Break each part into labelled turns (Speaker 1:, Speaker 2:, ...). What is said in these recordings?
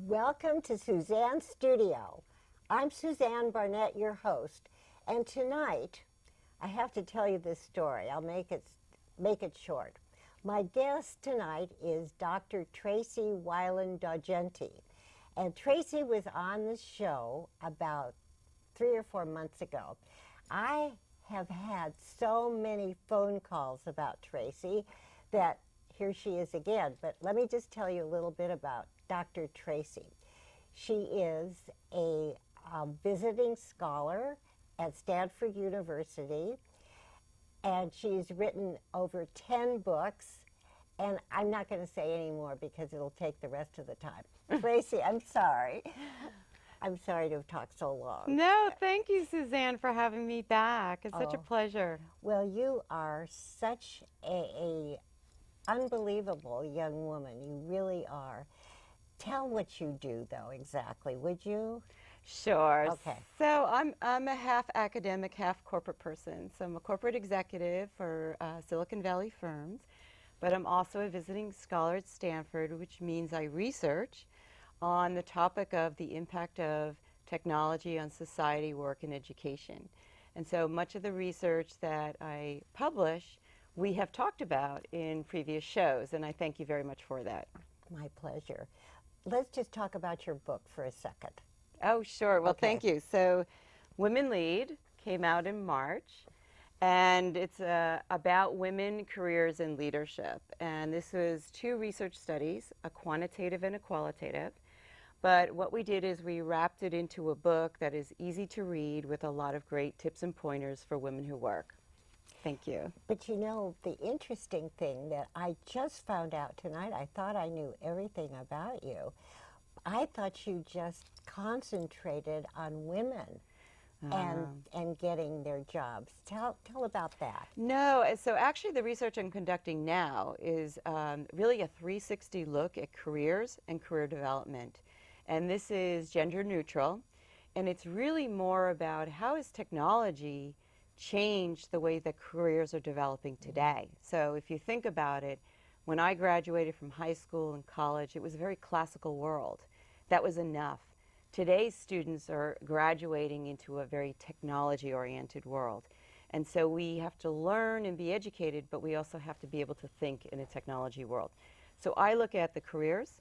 Speaker 1: Welcome to Suzanne's studio. I'm Suzanne Barnett, your host, and tonight I have to tell you this story. I'll make it short. My guest tonight is Dr. Tracey Wilen-Daugenti, and Tracey was on the show about 3 or 4 months ago. I have had so many phone calls about Tracey that here she is again. But let me just tell you a little bit about Dr. Tracey. She is a visiting scholar at Stanford University, and she's written over 10 books, and I'm not going to say any more because it'll take the rest of the time. Tracey, I'm sorry. I'm sorry to have talked so long.
Speaker 2: No, thank you, Suzanne, for having me back. It's such a pleasure.
Speaker 1: Well, you are such a unbelievable young woman. You really are. Tell what you do, though, exactly, would you?
Speaker 2: Sure.
Speaker 1: Okay.
Speaker 2: So I'm a half academic, half corporate person. So I'm a corporate executive for Silicon Valley firms, but I'm also a visiting scholar at Stanford, which means I research on the topic of the impact of technology on society, work, and education. And so much of the research that I publish, we have talked about in previous shows, and I thank you very much for that.
Speaker 1: My pleasure. Let's just talk about your book for a second.
Speaker 2: Oh, sure. Well,
Speaker 1: Okay.
Speaker 2: Thank you. So Women Lead came out in March, and it's about women, careers, and leadership. And this was 2 research studies, a quantitative and a qualitative. But what we did is we wrapped it into a book that is easy to read with a lot of great tips and pointers for women who work. Thank you.
Speaker 1: But you know, the interesting thing that I just found out tonight, I thought I knew everything about you. I thought you just concentrated on women and getting their jobs. Tell about that.
Speaker 2: No, so actually the research I'm conducting now is really a 360 look at careers and career development. And this is gender neutral, and it's really more about how has technology changed the way that careers are developing today. So if you think about it, when I graduated from high school and college, it was a very classical world. That was enough. Today's students are graduating into a very technology-oriented world. And so we have to learn and be educated, but we also have to be able to think in a technology world. So I look at the careers,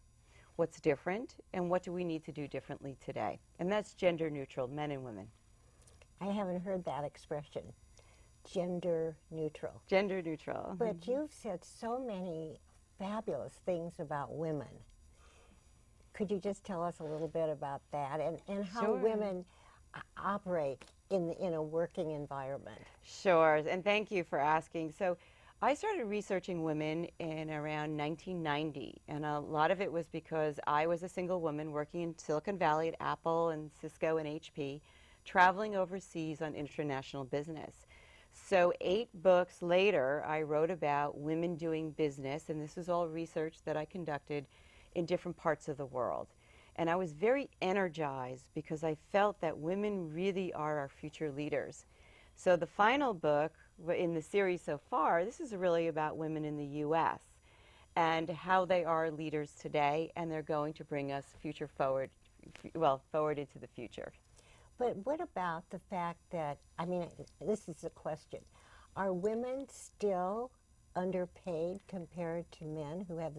Speaker 2: what's different, and what do we need to do differently today. And that's gender neutral, men and women.
Speaker 1: I haven't heard that expression, gender neutral.
Speaker 2: Gender neutral.
Speaker 1: But you've said so many fabulous things about women. Could you just tell us a little bit about that and how
Speaker 2: Sure.
Speaker 1: women operate in a working environment?
Speaker 2: Sure, and thank you for asking. So I started researching women in around 1990, and a lot of it was because I was a single woman working in Silicon Valley at Apple and Cisco and HP, traveling overseas on international business. So 8 books later, I wrote about women doing business, and this was all research that I conducted in different parts of the world. And I was very energized because I felt that women really are our future leaders. So the final book in the series so far, this is really about women in the U.S. and how they are leaders today, and they're going to bring us forward into the future.
Speaker 1: But what about the fact that, I mean, this is a question, are women still underpaid compared to men who have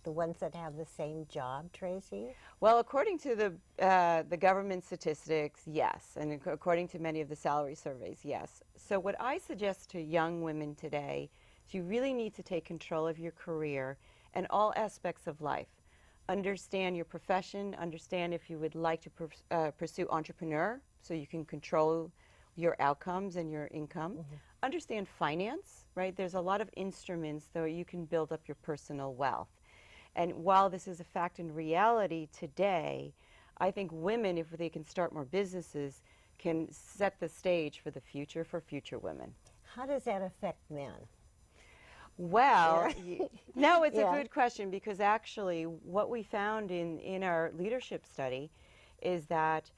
Speaker 1: the ones that have the same job, Tracey?
Speaker 2: Well, according to the government statistics, yes, and according to many of the salary surveys, yes. So what I suggest to young women today is you really need to take control of your career and all aspects of life. Understand your profession, understand if you would like to pursue entrepreneur so you can control your outcomes and your income. Mm-hmm. Understand finance, right? There's a lot of instruments that you can build up your personal wealth. And while this is a fact in reality today, I think women, if they can start more businesses, can set the stage for the future for future women.
Speaker 1: How does that affect men?
Speaker 2: Well, no, it's a good question, because actually what we found in our leadership study is that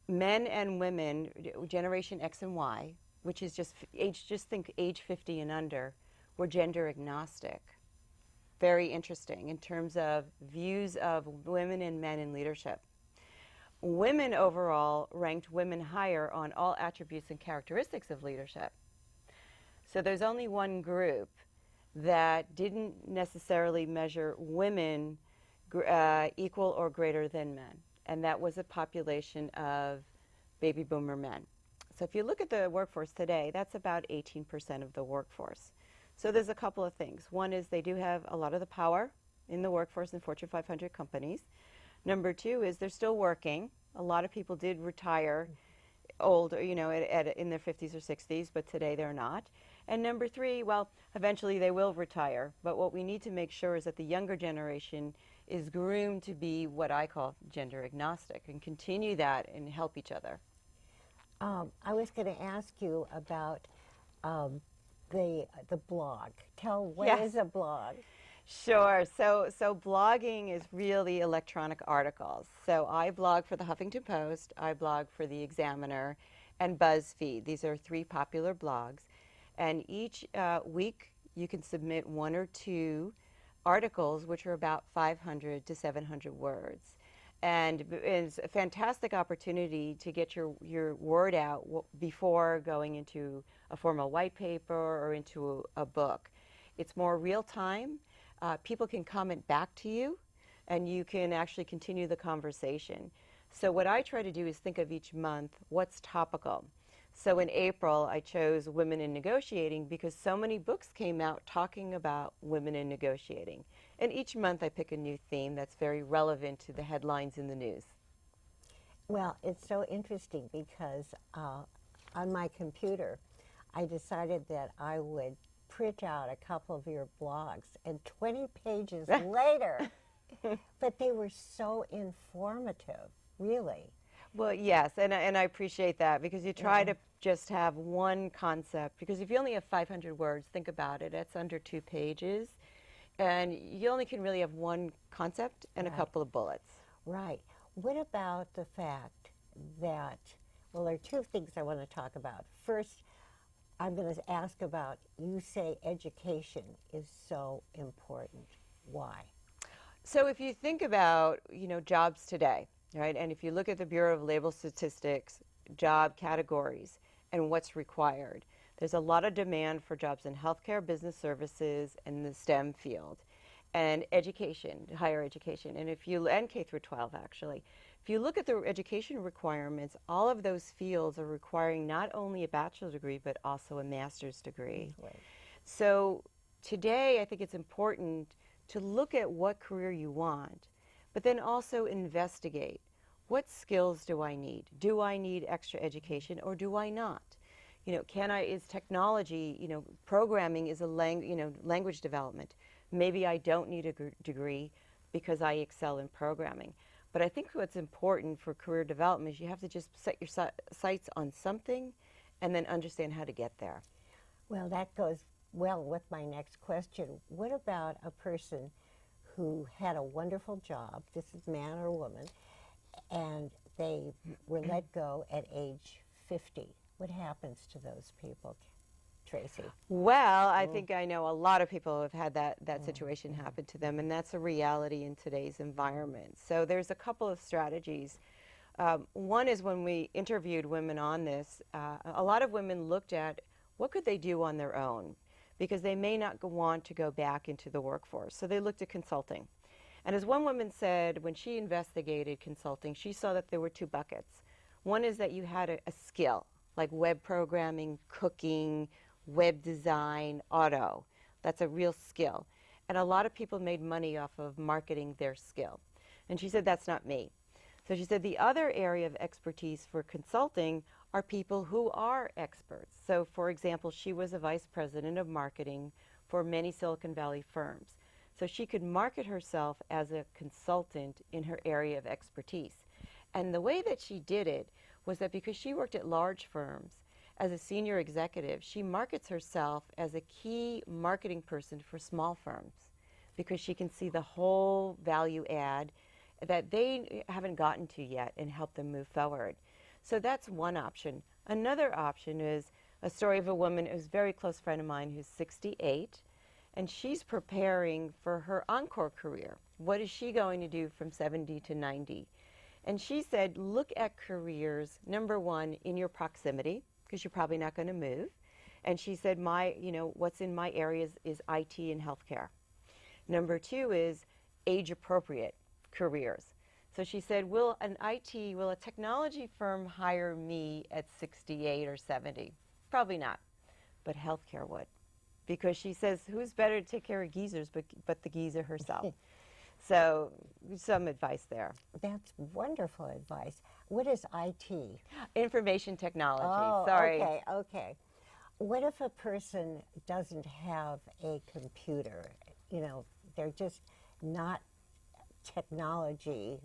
Speaker 2: men and women, Generation X and Y, which is just think age 50 and under, were gender agnostic. very interesting in terms of views of women and men in leadership. Women overall ranked women higher on all attributes and characteristics of leadership. So there's only one group that didn't necessarily measure women equal or greater than men, and that was a population of baby boomer men. So if you look at the workforce today, that's about 18% of the workforce. So there's a couple of things. One is they do have a lot of the power in the workforce in Fortune 500 companies. Number two is they're still working. A lot of people did retire old, in their 50s or 60s, but today they're not. And number three, well, eventually they will retire. But what we need to make sure is that the younger generation is groomed to be what I call gender agnostic and continue that and help each other.
Speaker 1: I was going to ask you about the blog. What is a blog?
Speaker 2: Sure. So blogging is really electronic articles. So I blog for the Huffington Post, I blog for the Examiner, and BuzzFeed. These are three popular blogs. And each week you can submit one or two articles which are about 500 to 700 words. And it's a fantastic opportunity to get your word out before going into a formal white paper or into a book. It's more real time. People can comment back to you, and you can actually continue the conversation. So what I try to do is think of each month what's topical. So in April, I chose Women in Negotiating because so many books came out talking about women in negotiating. And each month I pick a new theme that's very relevant to the headlines in the news.
Speaker 1: Well, it's so interesting because on my computer, I decided that I would print out a couple of your blogs, and 20 pages later, but they were so informative, really.
Speaker 2: Well, yes, and I appreciate that because you try to just have one concept, because if you only have 500 words, think about it, that's under 2 pages, and you only can really have one concept and a couple of bullets.
Speaker 1: Right. What about the fact that, well, there are two things I want to talk about. First, I'm going to ask about, you say education is so important. Why?
Speaker 2: So if you think about, jobs today, right, and if you look at the Bureau of Labor Statistics, job categories, and what's required, there's a lot of demand for jobs in healthcare, business services, and the STEM field, and education, higher education, and K through 12 actually. If you look at the education requirements, all of those fields are requiring not only a bachelor's degree, but also a master's degree.
Speaker 1: Right.
Speaker 2: So today, I think it's important to look at what career you want, but then also investigate. What skills do I need? Do I need extra education or do I not? Is technology, programming is a language development. Maybe I don't need a degree because I excel in programming. But I think what's important for career development is you have to just set your sights on something and then understand how to get there.
Speaker 1: Well, that goes well with my next question. What about a person who had a wonderful job, this is man or woman, and they were let go at age 50? What happens to those people, Tracey?
Speaker 2: Well, I think I know a lot of people have had that situation happen to them, and that's a reality in today's environment. So there's a couple of strategies. One is when we interviewed women on this, a lot of women looked at what could they do on their own, because they may not want to go back into the workforce. So they looked at consulting. And as one woman said, when she investigated consulting, she saw that there were 2 buckets. One is that you had a skill, like web programming, cooking, web design, auto. That's a real skill. And a lot of people made money off of marketing their skill. And she said, that's not me. So she said the other area of expertise for consulting are people who are experts. So for example, she was a vice president of marketing for many Silicon Valley firms. So she could market herself as a consultant in her area of expertise. And the way that she did it was that because she worked at large firms, as a senior executive, she markets herself as a key marketing person for small firms because she can see the whole value add that they haven't gotten to yet and help them move forward. So that's one option. Another option is a story of a woman who's a very close friend of mine who's 68, and she's preparing for her encore career. What is she going to do from 70 to 90? And she said, look at careers, number one, in your proximity, because you're probably not going to move. And she said, what's in my areas is IT and healthcare. Number two is age-appropriate careers. So she said, will a technology firm hire me at 68 or 70? Probably not, but healthcare would. Because she says, who's better to take care of geezers but the geezer herself? So some advice there.
Speaker 1: That's wonderful advice. What is IT?
Speaker 2: Information technology.
Speaker 1: Oh,
Speaker 2: Sorry.
Speaker 1: okay. What if a person doesn't have a computer? They're just not technology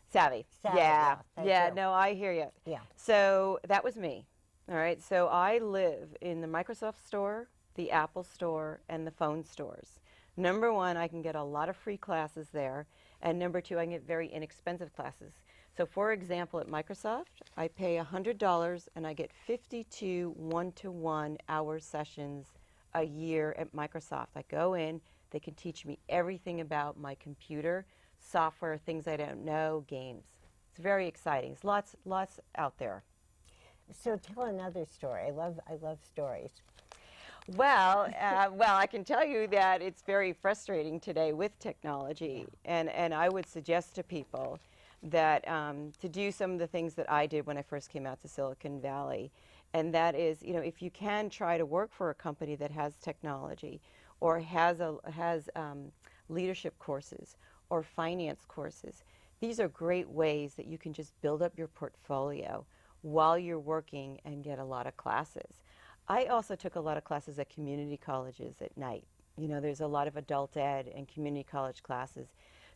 Speaker 2: savvy.
Speaker 1: Savvy,
Speaker 2: Yeah.
Speaker 1: thank
Speaker 2: Yeah.
Speaker 1: you.
Speaker 2: No, I hear you.
Speaker 1: Yeah.
Speaker 2: So that was me. All right. So I live in the Microsoft store, the Apple store, and the phone stores. Number one, I can get a lot of free classes there. And number two, I can get very inexpensive classes. So for example, at Microsoft, I pay $100 and I get 52 one-to-one hour sessions a year at Microsoft. I go in, they can teach me everything about my computer, software, things I don't know, games. It's very exciting. There's lots out there.
Speaker 1: So tell another story. I love stories.
Speaker 2: Well, I can tell you that it's very frustrating today with technology, and I would suggest to people that to do some of the things that I did when I first came out to Silicon Valley, and that is, if you can try to work for a company that has technology or has leadership courses or finance courses, these are great ways that you can just build up your portfolio while you're working and get a lot of classes. I also took a lot of classes at community colleges at night. There's a lot of adult ed and community college classes.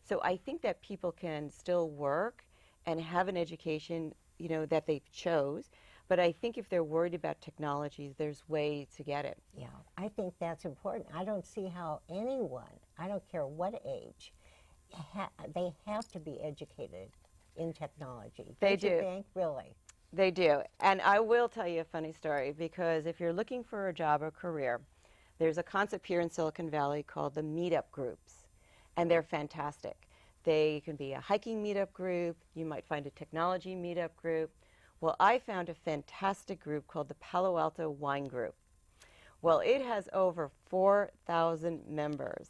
Speaker 2: So I think that people can still work and have an education, that they chose. But I think if they're worried about technology, there's ways to get it.
Speaker 1: Yeah, I think that's important. I don't see how anyone, I don't care what age, they have to be educated in technology.
Speaker 2: They
Speaker 1: Don't you
Speaker 2: do.
Speaker 1: think? Really?
Speaker 2: They do. And I will tell you a funny story, because if you're looking for a job or career, there's a concept here in Silicon Valley called the meetup groups, and they're fantastic. They can be a hiking meetup group. You might find a technology meetup group. Well, I found a fantastic group called the Palo Alto Wine Group. Well, it has over 4,000 members,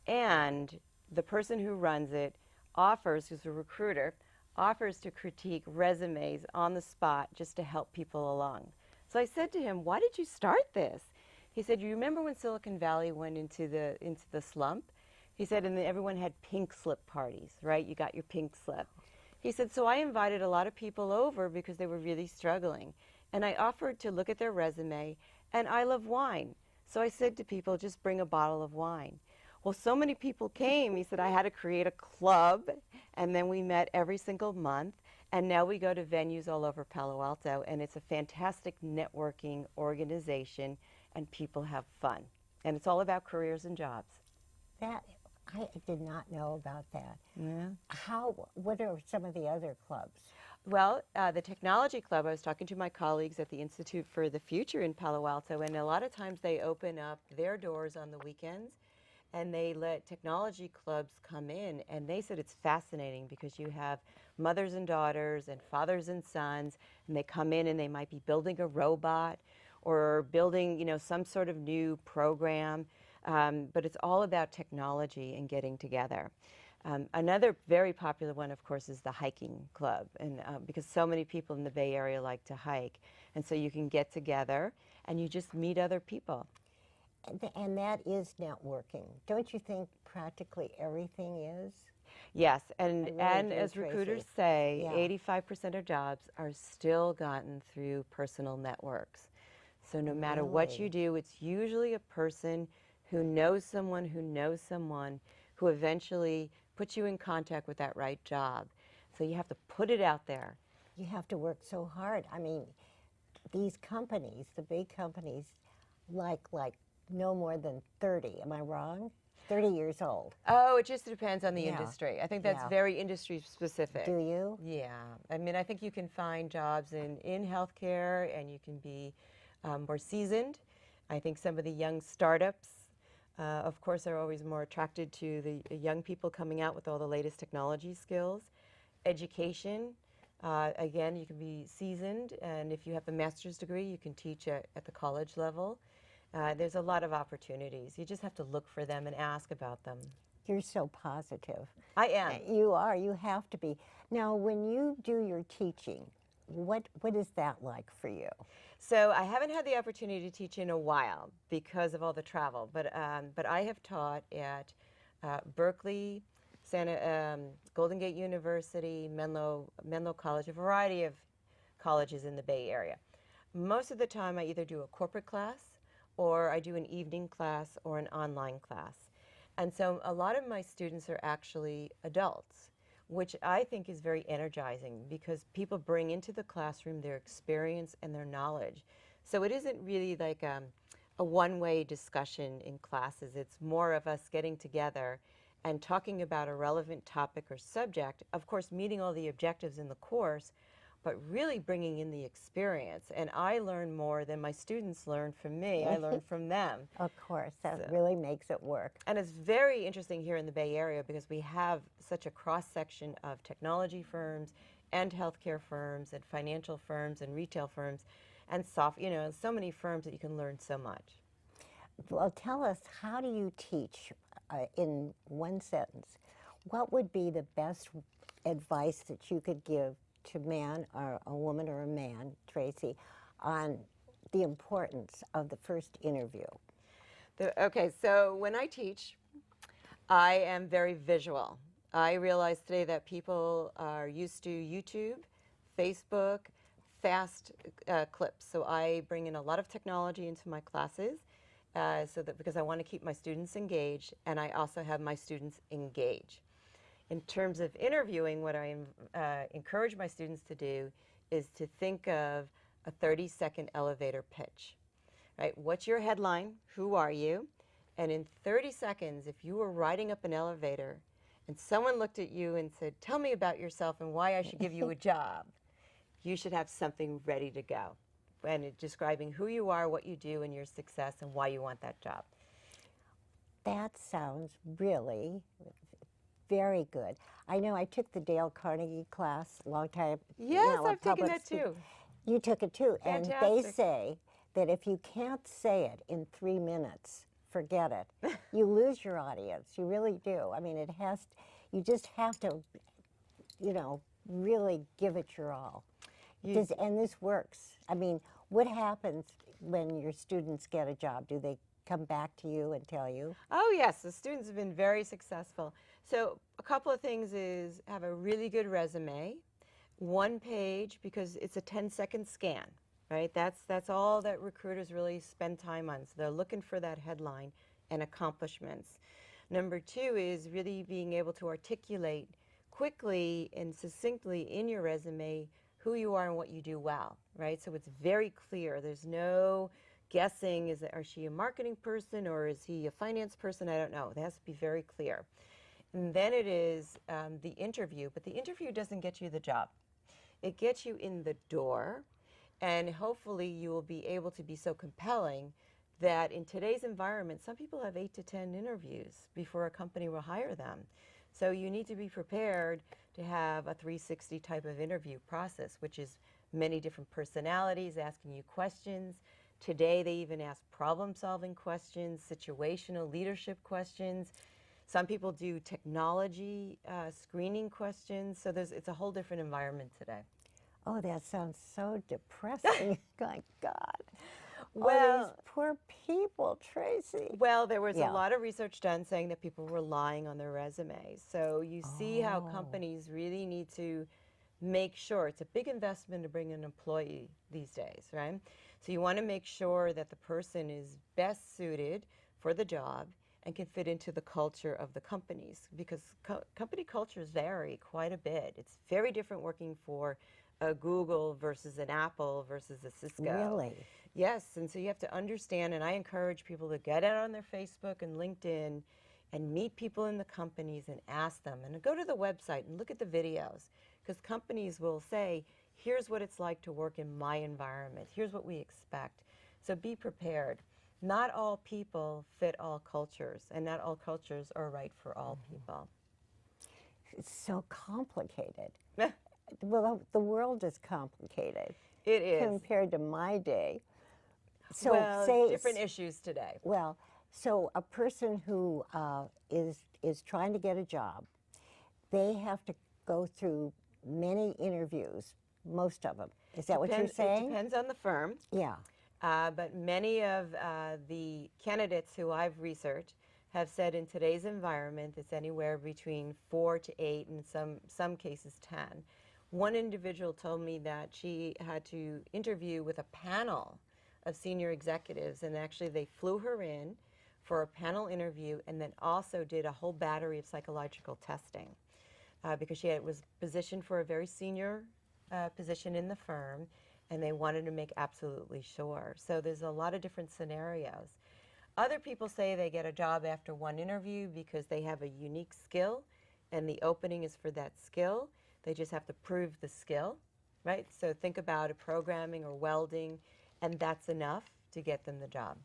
Speaker 2: and the person who runs it offers, who's a recruiter, offers to critique resumes on the spot just to help people along. So I said to him, why did you start this? He said, you remember when Silicon Valley went into the slump? He said, and then everyone had pink slip parties, right? You got your pink slip. He said, so I invited a lot of people over because they were really struggling. And I offered to look at their resume, and I love wine. So I said to people, just bring a bottle of wine. Well, so many people came, he said, I had to create a club, and then we met every single month, and now we go to venues all over Palo Alto, and it's a fantastic networking organization, and people have fun. And it's all about careers and jobs.
Speaker 1: That, I did not know about that.
Speaker 2: Yeah.
Speaker 1: What are some of the other clubs?
Speaker 2: Well, the Technology Club, I was talking to my colleagues at the Institute for the Future in Palo Alto, and a lot of times they open up their doors on the weekends, and they let technology clubs come in, and they said it's fascinating because you have mothers and daughters and fathers and sons, and they come in and they might be building a robot or building, some sort of new program, but it's all about technology and getting together. Another very popular one, of course, is the hiking club, and because so many people in the Bay Area like to hike, and so you can get together and you just meet other people.
Speaker 1: And that is networking. Don't you think practically everything is?
Speaker 2: Yes, and
Speaker 1: really do,
Speaker 2: as
Speaker 1: Tracey.
Speaker 2: recruiters say,
Speaker 1: Yeah.
Speaker 2: 85% of jobs are still gotten through personal networks. So no matter what you
Speaker 1: Really?
Speaker 2: do, it's usually a person who knows someone who eventually puts you in contact with that right job. So you have to put it out there.
Speaker 1: You have to work so hard. I mean, these companies, the big companies, like no more than 30. Am I wrong? 30 years old.
Speaker 2: Oh, it just depends on the
Speaker 1: Yeah.
Speaker 2: industry. I think that's
Speaker 1: Yeah.
Speaker 2: very industry specific.
Speaker 1: Do you?
Speaker 2: Yeah. I mean, I think you can find jobs in healthcare, and you can be more seasoned. I think some of the young startups, of course, are always more attracted to the young people coming out with all the latest technology skills. Education, again, you can be seasoned, and if you have a master's degree, you can teach at the college level. There's a lot of opportunities. You just have to look for them and ask about them.
Speaker 1: You're so positive.
Speaker 2: I am.
Speaker 1: You are. You have to be. Now, when you do your teaching, what is that like for you?
Speaker 2: So I haven't had the opportunity to teach in a while because of all the travel, but I have taught at Berkeley, Golden Gate University, Menlo College, a variety of colleges in the Bay Area. Most of the time I either do a corporate class or I do an evening class or an online class. And so a lot of my students are actually adults, which I think is very energizing because people bring into the classroom their experience and their knowledge. So it isn't really like a one-way discussion in classes. It's more of us getting together and talking about a relevant topic or subject, of course meeting all the objectives in the course, but really bringing in the experience. And I learn more than my students learn from me. I learn from them.
Speaker 1: Of course, that really makes it work.
Speaker 2: And it's very interesting here in the Bay Area because we have such a cross-section of technology firms and healthcare firms and financial firms and retail firms and so many firms that you can learn so much.
Speaker 1: Well, tell us, how do you teach in one sentence? What would be the best advice that you could give to a man or a woman or a man, Tracey, on the importance of the first interview?
Speaker 2: Okay, so when I teach, I am very visual. I realize today that people are used to YouTube, Facebook, fast clips. So I bring in a lot of technology into my classes because I want to keep my students engaged, and I also have my students engage. In terms of interviewing, what I encourage my students to do is to think of a 30-second elevator pitch. Right? What's your headline? Who are you? And in 30 seconds, if you were riding up an elevator and someone looked at you and said, "Tell me about yourself and why I should give you a job," you should have something ready to go, and describing who you are, what you do, and your success, and why you want that job.
Speaker 1: That sounds really very good. I know I took the Dale Carnegie class a long time.
Speaker 2: Yes, I've taken that too.
Speaker 1: You took it too.
Speaker 2: Fantastic.
Speaker 1: And they say that if you can't say it in 3 minutes, forget it. You lose your audience. You really do. I mean, you just have to, really give it your all. And this works. I mean, what happens when your students get a job? Do they come back to you and tell you?
Speaker 2: Oh yes, the students have been very successful. So a couple of things is have a really good resume, one page, because it's a 10-second scan, right? That's all that recruiters really spend time on. So they're looking for that headline and accomplishments. Number two is really being able to articulate quickly and succinctly in your resume who you are and what you do well, right? So it's very clear. There's no guessing. Is she a marketing person or is he a finance person? I don't know. It has to be very clear. And then it is the interview, but the interview doesn't get you the job. It gets you in the door, and hopefully you will be able to be so compelling that in today's environment, some people have 8 to 10 interviews before a company will hire them. So you need to be prepared to have a 360 type of interview process, which is many different personalities asking you questions. Today they even ask problem-solving questions, situational leadership questions. Some people do technology screening questions. So it's a whole different environment today.
Speaker 1: Oh, that sounds so depressing. My God.
Speaker 2: Well,
Speaker 1: these poor people, Tracey.
Speaker 2: Well, there was a lot of research done saying that people were lying on their resumes. So you see how companies really need to make sure. It's a big investment to bring an employee these days, right? So you want to make sure that the person is best suited for the job and can fit into the culture of the companies, because company cultures vary quite a bit. It's very different working for a Google versus an Apple versus a Cisco.
Speaker 1: Really?
Speaker 2: Yes, and so you have to understand, and I encourage people to get out on their Facebook and LinkedIn and meet people in the companies and ask them, and go to the website and look at the videos, because companies will say, here's what it's like to work in my environment, here's what we expect. So be prepared. not all people fit all cultures, and not all cultures are right for all people.
Speaker 1: It's so complicated. Well, the world is complicated.
Speaker 2: It is.
Speaker 1: Compared to my day. So
Speaker 2: well,
Speaker 1: say
Speaker 2: different issues today.
Speaker 1: Well, so a person who is trying to get a job, they have to go through many interviews, most of them. Is that what you're saying?
Speaker 2: It depends on the firm.
Speaker 1: Yeah.
Speaker 2: But many of the candidates who I've researched have said in today's environment it's anywhere between 4 to 8, and some cases 10. One individual told me that she had to interview with a panel of senior executives, and actually they flew her in for a panel interview and then also did a whole battery of psychological testing because she was positioned for a very senior position in the firm, and they wanted to make absolutely sure. So there's a lot of different scenarios. Other people say they get a job after one interview because they have a unique skill and the opening is for that skill. They just have to prove the skill, right? So think about programming or welding, and that's enough to get them the job.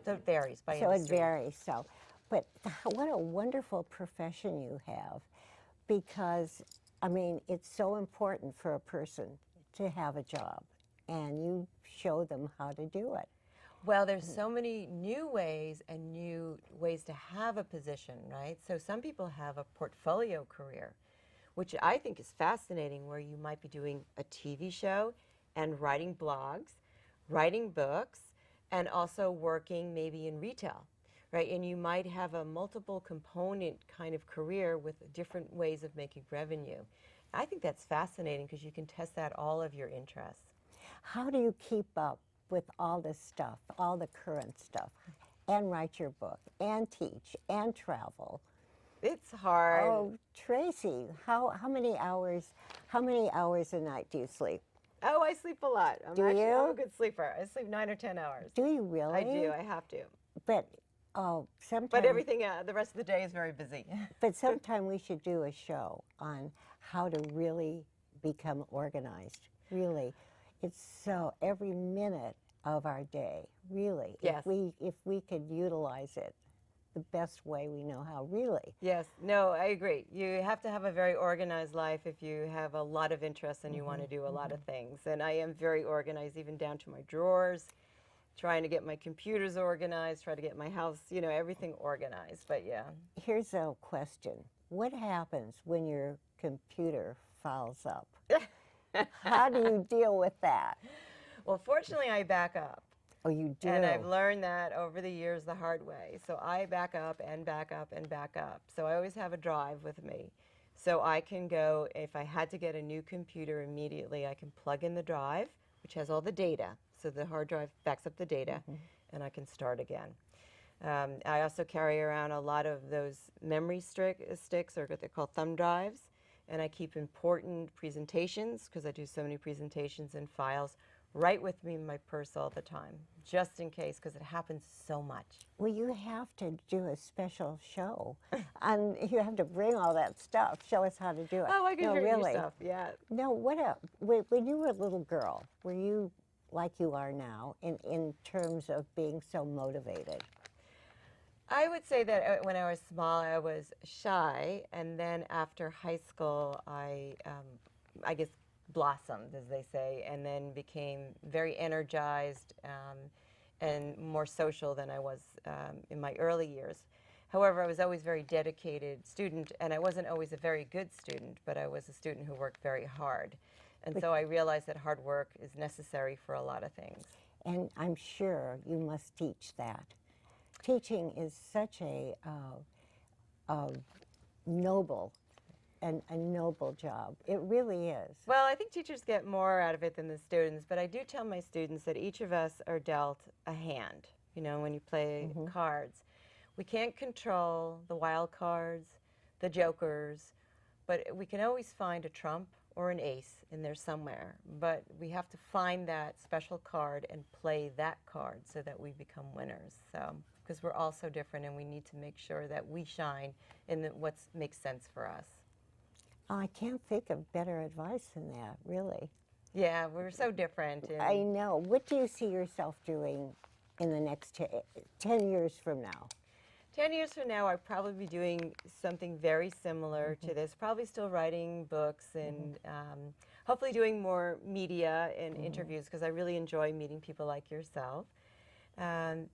Speaker 2: So it varies by industry.
Speaker 1: So it varies. So, but what a wonderful profession you have, because, I mean, it's so important for a person to have a job, and you show them how to do it.
Speaker 2: Well, there's so many new ways and new ways to have a position, right? So some people have a portfolio career, which I think is fascinating, where you might be doing a TV show and writing blogs, writing books, and also working maybe in retail, right? And you might have a multiple component kind of career with different ways of making revenue. I think that's fascinating because you can test out all of your interests.
Speaker 1: How do you keep up with all this stuff, all the current stuff, and write your book, and teach, and travel?
Speaker 2: It's hard.
Speaker 1: Oh, Tracey, how many hours a night do you sleep?
Speaker 2: Oh, I sleep a lot. I'm
Speaker 1: Do you?
Speaker 2: I'm a good sleeper. I sleep 9 or 10 hours.
Speaker 1: Do you really?
Speaker 2: I do. I have to.
Speaker 1: But sometimes.
Speaker 2: But everything, the rest of the day is very busy.
Speaker 1: But sometime we should do a show on how to really become organized. Really, it's so every minute of our day. Really,
Speaker 2: Yes.
Speaker 1: If we could utilize it the best way we know how. Really.
Speaker 2: Yes. No, I agree. You have to have a very organized life if you have a lot of interests and you want to do a lot of things. And I am very organized, even down to my drawers, trying to get my computers organized, try to get my house, everything organized. But yeah.
Speaker 1: Here's a question. What happens when your computer fouls up? How do you deal with that?
Speaker 2: Well, fortunately, I back up.
Speaker 1: Oh, you do?
Speaker 2: And I've learned that over the years the hard way. So I back up and back up and back up. So I always have a drive with me. So I can go, if I had to get a new computer immediately, I can plug in the drive, which has all the data. So the hard drive backs up the data, and I can start again. I also carry around a lot of those memory sticks, or what they call thumb drives, and I keep important presentations, because I do so many presentations and files, right with me in my purse all the time, just in case, because it happens so much.
Speaker 1: Well, you have to do a special show, and you have to bring all that stuff. Show us how to do it.
Speaker 2: Oh, I can
Speaker 1: no,
Speaker 2: hear
Speaker 1: really.
Speaker 2: your stuff, yeah.
Speaker 1: No, when you were a little girl, were you like you are now in terms of being so motivated?
Speaker 2: I would say that when I was small, I was shy, and then after high school, I guess blossomed, as they say, and then became very energized and more social than I was in my early years. However, I was always a very dedicated student, and I wasn't always a very good student, but I was a student who worked very hard. And so I realized that hard work is necessary for a lot of things.
Speaker 1: And I'm sure you must teach that. Teaching is such a noble job. It really is.
Speaker 2: Well, I think teachers get more out of it than the students, but I do tell my students that each of us are dealt a hand, when you play cards. We can't control the wild cards, the jokers, but we can always find a trump or an ace in there somewhere. But we have to find that special card and play that card so that we become winners. So, because we're all so different, and we need to make sure that we shine in what makes sense for us.
Speaker 1: I can't think of better advice than that, really.
Speaker 2: Yeah, we're so different.
Speaker 1: I know. What do you see yourself doing in the next 10 years from now?
Speaker 2: 10 years from now, I'd probably be doing something very similar to this, probably still writing books and hopefully doing more media and interviews, because I really enjoy meeting people like yourself.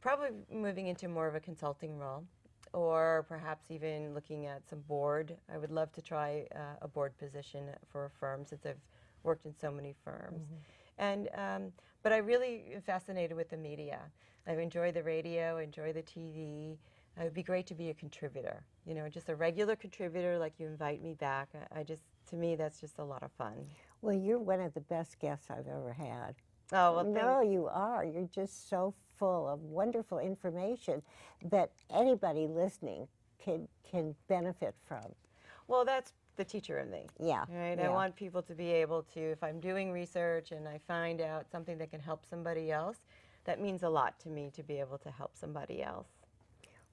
Speaker 2: Probably moving into more of a consulting role, or perhaps even looking at some board. I would love to try a board position for a firm, since I've worked in so many firms. And but I really am fascinated with the media. I enjoy the radio, enjoy the TV. It would be great to be a contributor, you know, just a regular contributor, like you invite me back. To me, that's just a lot of fun.
Speaker 1: Well, you're one of the best guests I've ever had.
Speaker 2: Oh, well,
Speaker 1: no, you are. You're just so full of wonderful information that anybody listening can benefit from.
Speaker 2: Well, that's the teacher in me.
Speaker 1: Yeah.
Speaker 2: Right?
Speaker 1: Yeah.
Speaker 2: I want people to be able to, if I'm doing research and I find out something that can help somebody else, that means a lot to me to be able to help somebody else.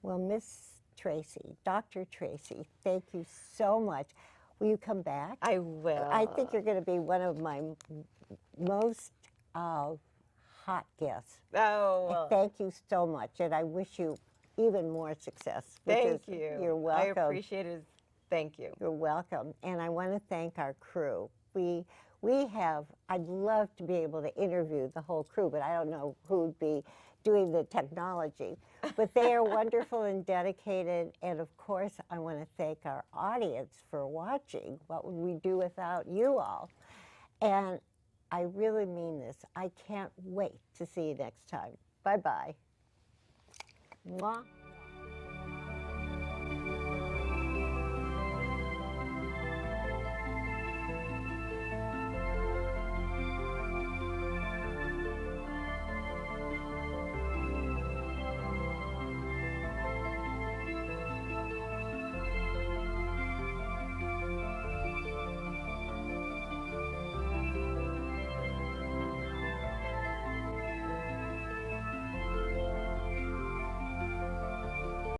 Speaker 1: Well, Miss Tracey, Dr. Tracey, thank you so much. Will you come back?
Speaker 2: I will.
Speaker 1: I think you're going to be one of my most hot guests.
Speaker 2: Oh, well.
Speaker 1: Thank you so much, and I wish you even more success.
Speaker 2: Thank you.
Speaker 1: You're welcome.
Speaker 2: I appreciate it. Thank you.
Speaker 1: You're welcome. And I want to thank our crew. I'd love to be able to interview the whole crew, but I don't know who would be doing the technology. But they are wonderful and dedicated. And of course, I want to thank our audience for watching. What would we do without you all? And I really mean this. I can't wait to see you next time. Bye-bye. Mwah.